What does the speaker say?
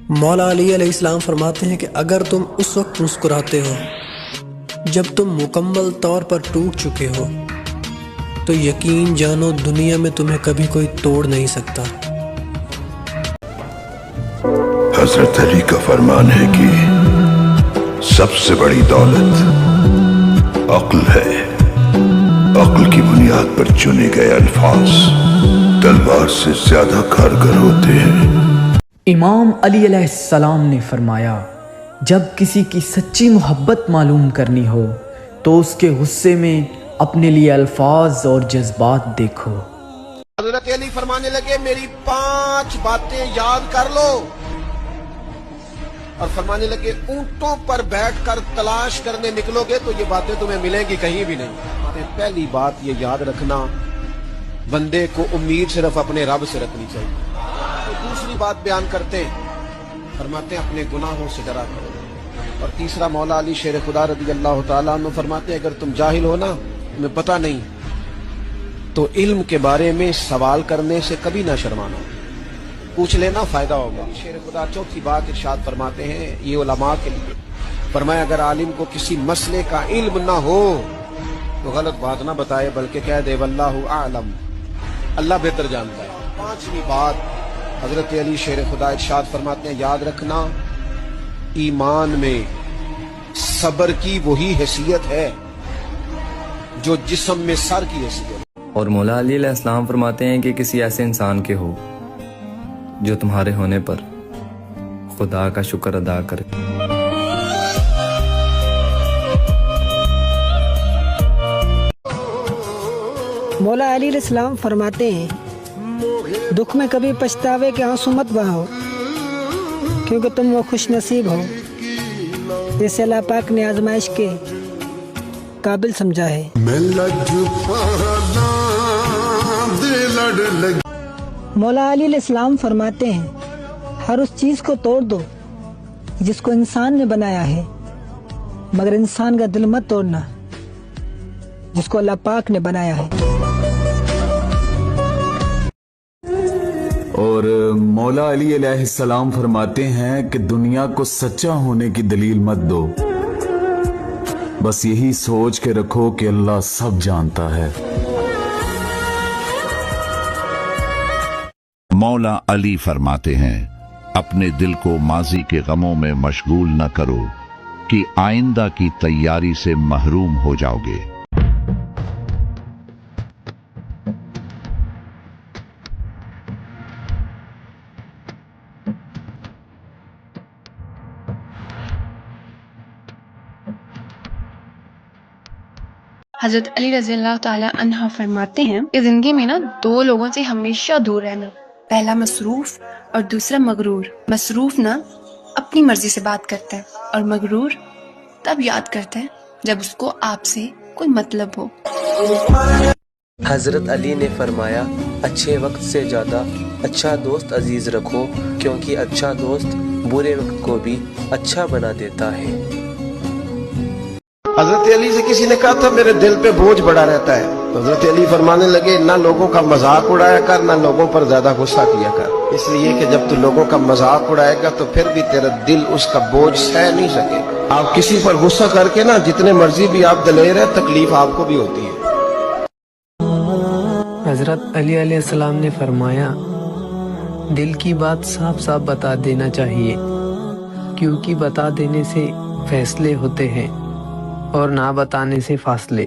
مولا علی علیہ السلام فرماتے ہیں کہ اگر تم اس وقت مسکراتے ہو جب تم مکمل طور پر ٹوٹ چکے ہو تو یقین جانو دنیا میں تمہیں کبھی کوئی توڑ نہیں سکتا۔ حضرت علی کا فرمان ہے کہ سب سے بڑی دولت عقل ہے۔ عقل کی بنیاد پر چنے گئے الفاظ تلوار سے زیادہ کارگر ہوتے ہیں۔ امام علی علیہ السلام نے فرمایا، جب کسی کی سچی محبت معلوم کرنی ہو تو اس کے غصے میں اپنے لیے الفاظ اور جذبات دیکھو۔ حضرت علی فرمانے لگے میری 5 باتیں یاد کر لو، اور فرمانے لگے اونٹوں پر بیٹھ کر تلاش کرنے نکلو گے تو یہ باتیں تمہیں ملیں گی کہیں بھی نہیں۔ پہلی بات یہ یاد رکھنا، بندے کو امید صرف اپنے رب سے رکھنی چاہیے۔ دوسری بات بیان کرتے ہیں، فرماتے ہیں اپنے گناہوں سے ڈرا کرو، اور تیسرا مولا علی شیر خدا رضی اللہ تعالیٰ عنہ فرماتے ہیں اگر تم جاہل ہو نا، تمہیں پتہ نہیں، تو علم کے بارے میں سوال کرنے سے کبھی نہ شرمانا، پوچھ لینا فائدہ ہوگا۔ شیر خدا چوتھی بات ارشاد فرماتے ہیں یہ علماء کے لیے، فرمایا اگر عالم کو کسی مسئلے کا علم نہ ہو تو غلط بات نہ بتائے بلکہ کہہ دے واللہ اعلم، اللہ بہتر جانتا ہے۔ 5ویں بات حضرت علی شیر خدا ارشاد فرماتے ہیں یاد رکھنا، ایمان میں صبر کی وہی حیثیت ہے جو جسم میں سر کی حیثیت ہے۔ اور مولا علی علیہ السلام فرماتے ہیں کہ کسی ایسے انسان کے ہو جو تمہارے ہونے پر خدا کا شکر ادا کرے۔ مولا علی علیہ السلام فرماتے ہیں دکھ میں کبھی پچھتاوے کے آنسو مت بہاؤ، کیونکہ تم وہ خوش نصیب ہو جسے اللہ پاک نے آزمائش کے قابل سمجھا ہے۔ مولا علی علیہ السلام فرماتے ہیں ہر اس چیز کو توڑ دو جس کو انسان نے بنایا ہے، مگر انسان کا دل مت توڑنا جس کو اللہ پاک نے بنایا ہے۔ اور مولا علی علیہ السلام فرماتے ہیں کہ دنیا کو سچا ہونے کی دلیل مت دو، بس یہی سوچ کے رکھو کہ اللہ سب جانتا ہے۔ مولا علی فرماتے ہیں اپنے دل کو ماضی کے غموں میں مشغول نہ کرو کہ آئندہ کی تیاری سے محروم ہو جاؤ گے۔ حضرت علی رضی اللہ تعالیٰ عنہ فرماتے ہیں کہ زندگی میں 2 لوگوں سے ہمیشہ دور رہنا، پہلا مصروف اور دوسرا مغرور۔ مصروف اپنی مرضی سے بات کرتا ہے اور مغرور تب یاد کرتا ہے جب اس کو آپ سے کوئی مطلب ہو۔ حضرت علی نے فرمایا اچھے وقت سے زیادہ اچھا دوست عزیز رکھو، کیونکہ اچھا دوست برے وقت کو بھی اچھا بنا دیتا ہے۔ حضرت علی سے کسی نے کہا تھا میرے دل پہ بوجھ بڑا رہتا ہے، تو حضرت علی فرمانے لگے نہ لوگوں کا مذاق اڑایا کر، نہ لوگوں پر زیادہ غصہ کیا کر، اس لیے کہ جب تو لوگوں کا مذاق اڑائے گا تو پھر بھی تیرا دل اس کا بوجھ سہ نہیں سکے۔ آپ کسی پر غصہ کر کے جتنے مرضی بھی آپ دلیر ہے، تکلیف آپ کو بھی ہوتی ہے۔ حضرت علی علیہ السلام نے فرمایا دل کی بات صاف صاف بتا دینا چاہیے، کیونکہ بتا دینے سے فیصلے ہوتے ہیں اور نہ بتانے سے فاصلے۔